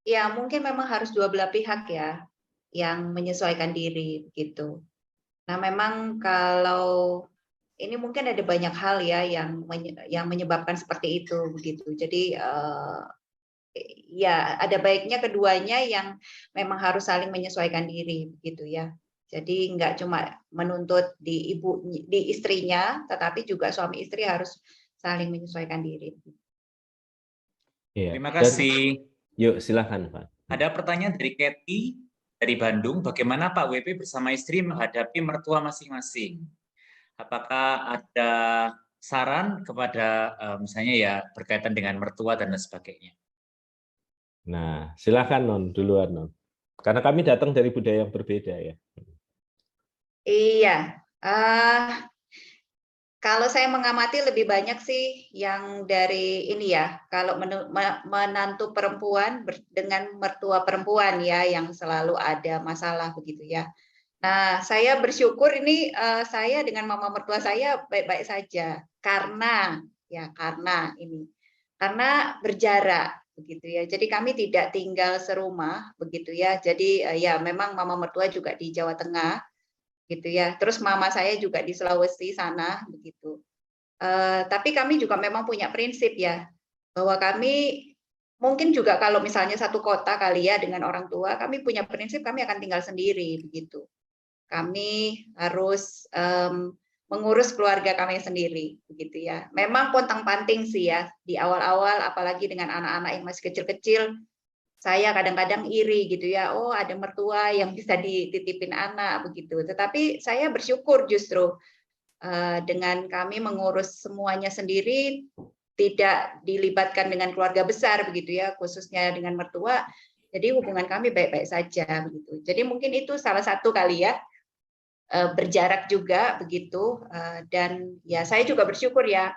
[SPEAKER 3] ya mungkin memang harus dua belah pihak ya yang menyesuaikan diri begitu. Nah, memang kalau ini mungkin ada banyak hal ya yang menyebabkan seperti itu begitu. Jadi ya ada baiknya keduanya yang memang harus saling menyesuaikan diri begitu ya. Jadi nggak cuma menuntut di istrinya, tetapi juga suami istri harus saling menyesuaikan diri.
[SPEAKER 2] Iya.
[SPEAKER 1] Terima
[SPEAKER 2] Dan
[SPEAKER 1] kasih.
[SPEAKER 2] yuk silahkan, Pak.
[SPEAKER 1] Ada pertanyaan dari Kathy dari Bandung. Bagaimana Pak WP bersama istri menghadapi mertua masing-masing? Apakah ada saran kepada misalnya ya berkaitan dengan mertua dan lain sebagainya?
[SPEAKER 2] Nah, silahkan Non duluan Non. Karena kami datang dari budaya yang berbeda ya.
[SPEAKER 3] Iya, kalau saya mengamati lebih banyak sih yang dari ini ya, kalau menantu perempuan dengan mertua perempuan ya, yang selalu ada masalah begitu ya. Nah, saya bersyukur ini saya dengan mama mertua saya baik-baik saja karena karena berjarak begitu ya. Jadi kami tidak tinggal serumah begitu ya. Jadi ya memang mama mertua juga di Jawa Tengah gitu ya. Terus mama saya juga di Sulawesi sana begitu. Tapi kami juga memang punya prinsip ya, bahwa kami mungkin juga kalau misalnya satu kota kali ya dengan orang tua, kami punya prinsip kami akan tinggal sendiri begitu. Kami harus mengurus keluarga kami sendiri begitu ya. Memang pontang-panting sih ya di awal-awal, apalagi dengan anak-anak yang masih kecil-kecil. Saya kadang-kadang iri gitu ya, oh ada mertua yang bisa dititipin anak begitu. Tetapi saya bersyukur justru dengan kami mengurus semuanya sendiri, tidak dilibatkan dengan keluarga besar begitu ya, khususnya dengan mertua. Jadi hubungan kami baik-baik saja begitu. Jadi mungkin itu salah satu kali ya, berjarak juga begitu. Dan ya saya juga bersyukur ya,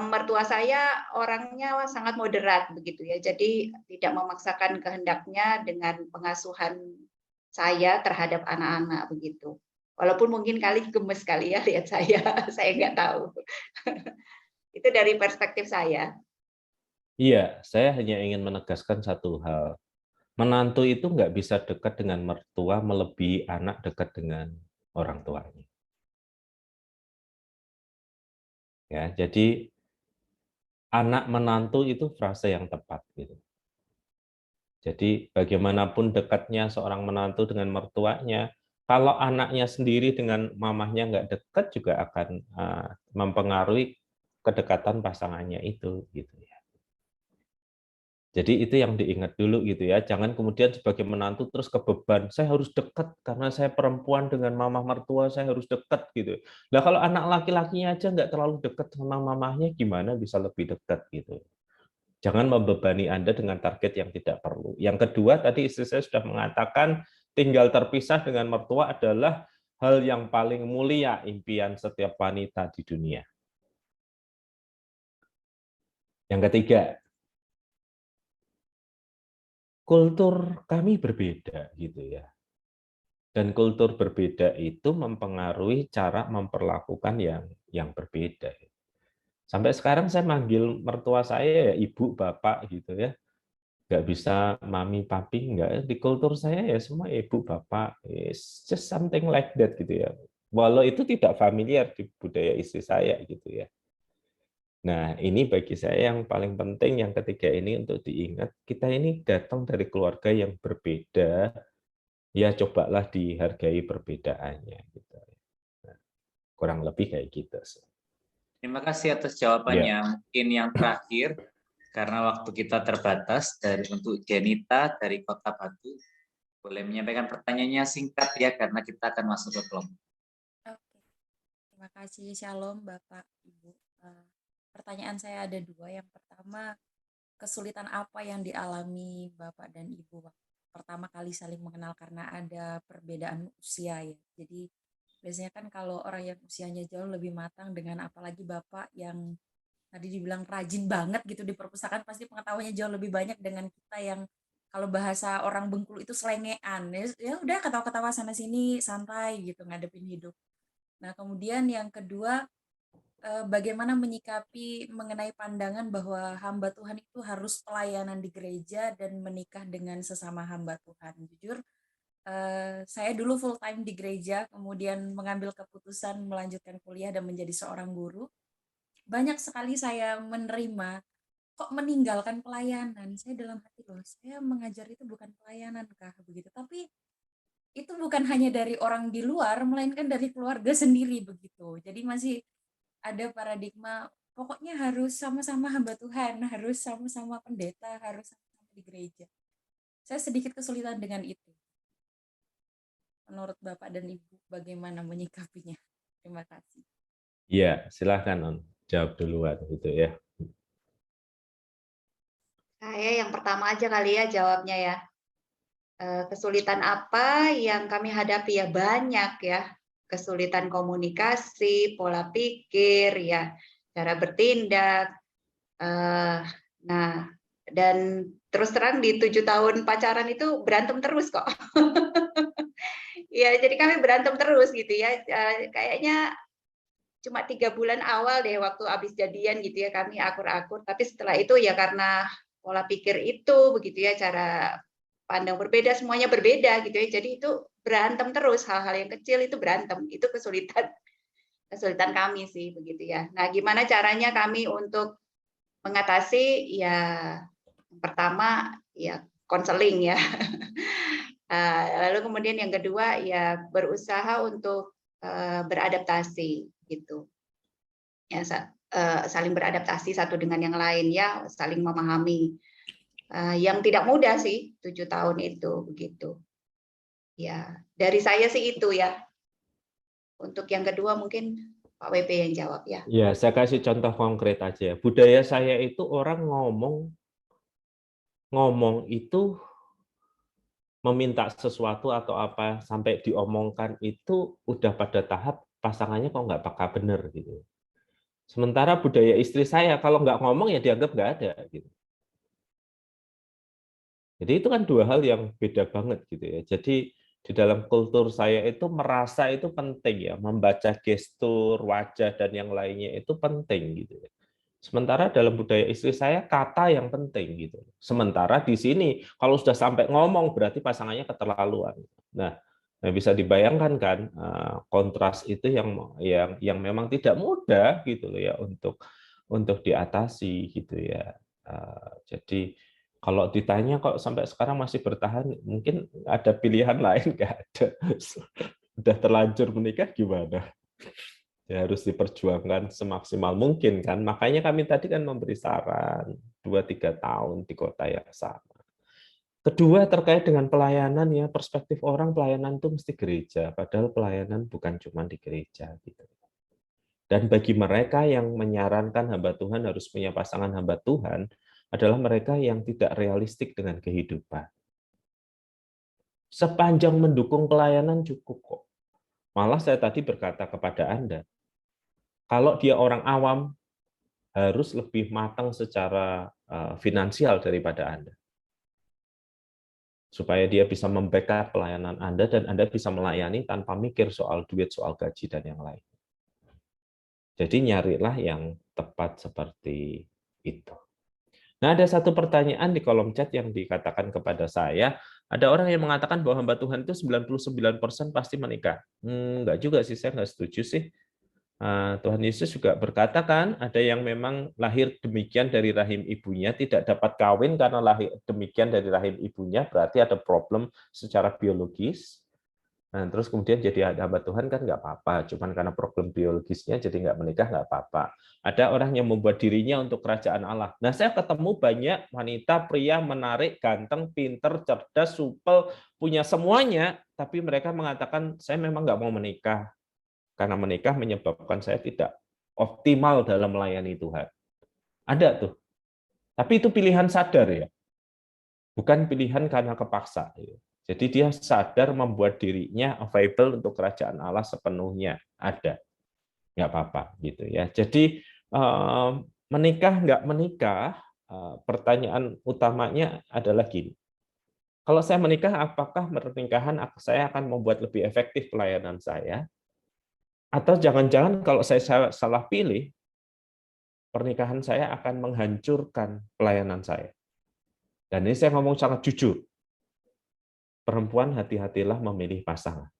[SPEAKER 3] mertua saya orangnya sangat moderat begitu ya. Jadi tidak memaksakan kehendaknya dengan pengasuhan saya terhadap anak-anak begitu. Walaupun mungkin kali gemes kali ya lihat saya nggak tahu. Itu dari perspektif saya.
[SPEAKER 2] Iya, saya hanya ingin menegaskan satu hal. Menantu itu nggak bisa dekat dengan mertua melebihi anak dekat dengan orang tuanya. Ya, jadi anak menantu itu frase yang tepat gitu. Jadi bagaimanapun dekatnya seorang menantu dengan mertuanya, kalau anaknya sendiri dengan mamahnya nggak dekat juga akan mempengaruhi kedekatan pasangannya itu gitu ya. Jadi itu yang diingat dulu gitu ya. Jangan kemudian sebagai menantu terus kebeban, saya harus dekat karena saya perempuan dengan mamah mertua, saya harus dekat gitu. Nah kalau anak laki-lakinya aja nggak terlalu dekat sama mamahnya, gimana bisa lebih dekat gitu. Jangan membebani Anda dengan target yang tidak perlu. Yang kedua, tadi istri saya sudah mengatakan tinggal terpisah dengan mertua adalah hal yang paling mulia impian setiap wanita di dunia. Yang ketiga, kultur kami berbeda gitu ya. Dan kultur berbeda itu mempengaruhi cara memperlakukan yang berbeda. Sampai sekarang saya manggil mertua saya ya ibu, bapak gitu ya. Nggak bisa mami, papi, nggak. Di kultur saya ya semua ibu, bapak. It's just something like that gitu ya. Walau itu tidak familiar di budaya istri saya gitu ya. Nah, ini bagi saya yang paling penting yang ketiga ini untuk diingat, kita ini datang dari keluarga yang berbeda, ya cobalah dihargai perbedaannya gitu. Nah, kurang lebih kayak gitu.
[SPEAKER 1] Terima kasih atas
[SPEAKER 2] Ya.
[SPEAKER 1] jawabannya. Mungkin yang terakhir, karena waktu kita terbatas, untuk Jenita dari Kota Batu, boleh menyampaikan pertanyaannya singkat ya, karena kita akan masuk ke kelompok.
[SPEAKER 5] Oke, terima kasih. Shalom Bapak, Ibu. Pertanyaan saya ada dua. Yang pertama, kesulitan apa yang dialami Bapak dan Ibu waktu pertama kali saling mengenal karena ada perbedaan usia ya. Jadi biasanya kan kalau orang yang usianya jauh lebih matang dengan apalagi Bapak yang tadi dibilang rajin banget gitu di perpustakaan, pasti pengetahuannya jauh lebih banyak dengan kita yang kalau bahasa orang Bengkulu itu selengean. Ya udah ketawa-ketawa sana sini santai gitu ngadepin hidup. Nah, kemudian yang kedua, bagaimana menyikapi mengenai pandangan bahwa hamba Tuhan itu harus pelayanan di gereja dan menikah dengan sesama hamba Tuhan. Jujur, saya dulu full time di gereja, kemudian mengambil keputusan melanjutkan kuliah dan menjadi seorang guru. Banyak sekali saya menerima, kok meninggalkan pelayanan? Saya dalam hati loh, saya mengajar itu bukan pelayanan kah begitu. Tapi itu bukan hanya dari orang di luar, melainkan dari keluarga sendiri begitu. Jadi masih ada paradigma, pokoknya harus sama-sama hamba Tuhan, harus sama-sama pendeta, harus sama-sama di gereja. Saya sedikit kesulitan dengan itu. Menurut Bapak dan Ibu, bagaimana menyikapinya? Terima kasih.
[SPEAKER 2] Iya, silakan Non, jawab duluan gitu ya.
[SPEAKER 3] Saya yang pertama aja kali ya jawabnya ya. Kesulitan apa yang kami hadapi ya banyak ya. Kesulitan komunikasi, pola pikir ya, cara bertindak. Nah, dan terus terang di 7 tahun pacaran itu berantem terus kok. Ya, jadi kami berantem terus gitu ya. Kayaknya cuma 3 bulan awal deh waktu habis jadian gitu ya kami akur-akur. Tapi setelah itu ya karena pola pikir itu begitu ya, cara pandang berbeda, semuanya berbeda gitu ya. Jadi itu berantem terus, hal-hal yang kecil itu berantem. Itu kesulitan kami sih begitu ya. Nah, gimana caranya kami untuk mengatasi ya, yang pertama ya konseling ya. Lalu kemudian yang kedua ya berusaha untuk beradaptasi gitu. Ya, saling beradaptasi satu dengan yang lain ya, saling memahami. Yang tidak mudah sih 7 tahun itu begitu. Ya, dari saya sih itu ya. Untuk yang kedua mungkin Pak WP yang jawab ya.
[SPEAKER 2] Ya, saya kasih contoh konkret aja. Budaya saya itu orang ngomong itu meminta sesuatu atau apa sampai diomongkan itu udah pada tahap pasangannya kok nggak peka bener gitu. Sementara budaya istri saya kalau nggak ngomong ya dianggap nggak ada gitu. Jadi itu kan dua hal yang beda banget gitu ya. Jadi di dalam kultur saya itu merasa itu penting ya, membaca gestur, wajah dan yang lainnya itu penting gitu ya. Sementara dalam budaya istri saya kata yang penting gitu. Sementara di sini kalau sudah sampai ngomong berarti pasangannya keterlaluan. Nah, bisa dibayangkan kan kontras itu yang memang tidak mudah gitu loh ya untuk diatasi gitu ya. Jadi kalau ditanya kok sampai sekarang masih bertahan, mungkin ada pilihan lain nggak ada. Udah terlanjur menikah gimana? Ya harus diperjuangkan semaksimal mungkin kan. Makanya kami tadi kan memberi saran 2-3 tahun di kota yang sama. Kedua terkait dengan pelayanan ya, perspektif orang pelayanan itu mesti gereja, padahal pelayanan bukan cuma di gereja gitu. Dan bagi mereka yang menyarankan hamba Tuhan harus punya pasangan hamba Tuhan adalah mereka yang tidak realistik dengan kehidupan. Sepanjang mendukung pelayanan cukup kok. Malah saya tadi berkata kepada Anda, kalau dia orang awam, harus lebih matang secara finansial daripada Anda. Supaya dia bisa membackup pelayanan Anda dan Anda bisa melayani tanpa mikir soal duit, soal gaji, dan yang lain. Jadi nyarilah yang tepat seperti itu. Nah, ada satu pertanyaan di kolom chat yang dikatakan kepada saya, ada orang yang mengatakan bahwa hamba Tuhan itu 99% pasti menikah. Enggak juga sih, saya nggak setuju sih. Tuhan Yesus juga berkata kan, ada yang memang lahir demikian dari rahim ibunya, tidak dapat kawin karena lahir demikian dari rahim ibunya, berarti ada problem secara biologis. Nah, terus kemudian jadi hamba Tuhan kan nggak apa-apa, cuman karena problem biologisnya jadi nggak menikah nggak apa-apa. Ada orang yang membuat dirinya untuk kerajaan Allah. Nah, saya ketemu banyak wanita, pria menarik, ganteng, pinter, cerdas, supel, punya semuanya, tapi mereka mengatakan saya memang nggak mau menikah. Karena menikah menyebabkan saya tidak optimal dalam melayani Tuhan. Ada tuh. Tapi itu pilihan sadar ya. Bukan pilihan karena kepaksa. Jadi dia sadar membuat dirinya available untuk kerajaan Allah sepenuhnya. Ada. Nggak apa-apa gitu ya. Jadi menikah nggak menikah, pertanyaan utamanya adalah gini. Kalau saya menikah, apakah pernikahan saya akan membuat lebih efektif pelayanan saya? Atau jangan-jangan kalau saya salah pilih, pernikahan saya akan menghancurkan pelayanan saya. Dan ini saya ngomong sangat jujur. Perempuan hati-hatilah memilih pasangan.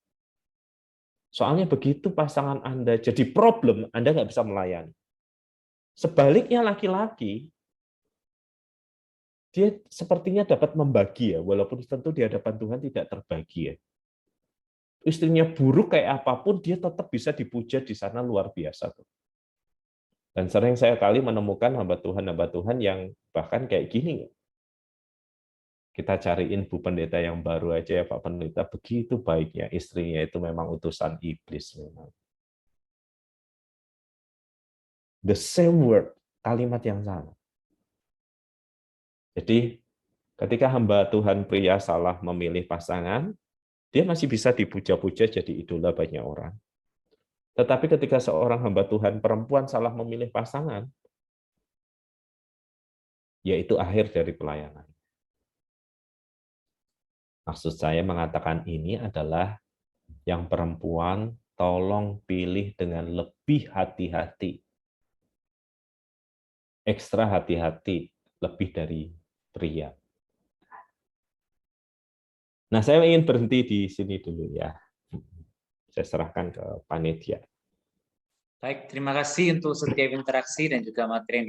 [SPEAKER 2] Soalnya begitu pasangan Anda jadi problem, Anda nggak bisa melayani. Sebaliknya laki-laki, dia sepertinya dapat membagi ya, walaupun tentu di hadapan Tuhan tidak terbagi ya. Istrinya buruk kayak apapun, dia tetap bisa dipuja di sana luar biasa. Dan sering saya kali menemukan hamba Tuhan yang bahkan kayak gini. Kita cariin Bu Pendeta yang baru aja ya Pak Pendeta, begitu baiknya istrinya itu memang utusan iblis memang. The same word, kalimat yang sama. Jadi ketika hamba Tuhan pria salah memilih pasangan, dia masih bisa dipuja-puja jadi idola banyak orang. Tetapi ketika seorang hamba Tuhan perempuan salah memilih pasangan, yaitu akhir dari pelayanan. Maksud saya mengatakan ini adalah yang perempuan tolong pilih dengan lebih hati-hati. Ekstra hati-hati lebih dari pria. Nah, saya ingin berhenti di sini dulu ya. Saya serahkan ke panitia.
[SPEAKER 1] Baik, terima kasih untuk setiap interaksi dan juga materi yang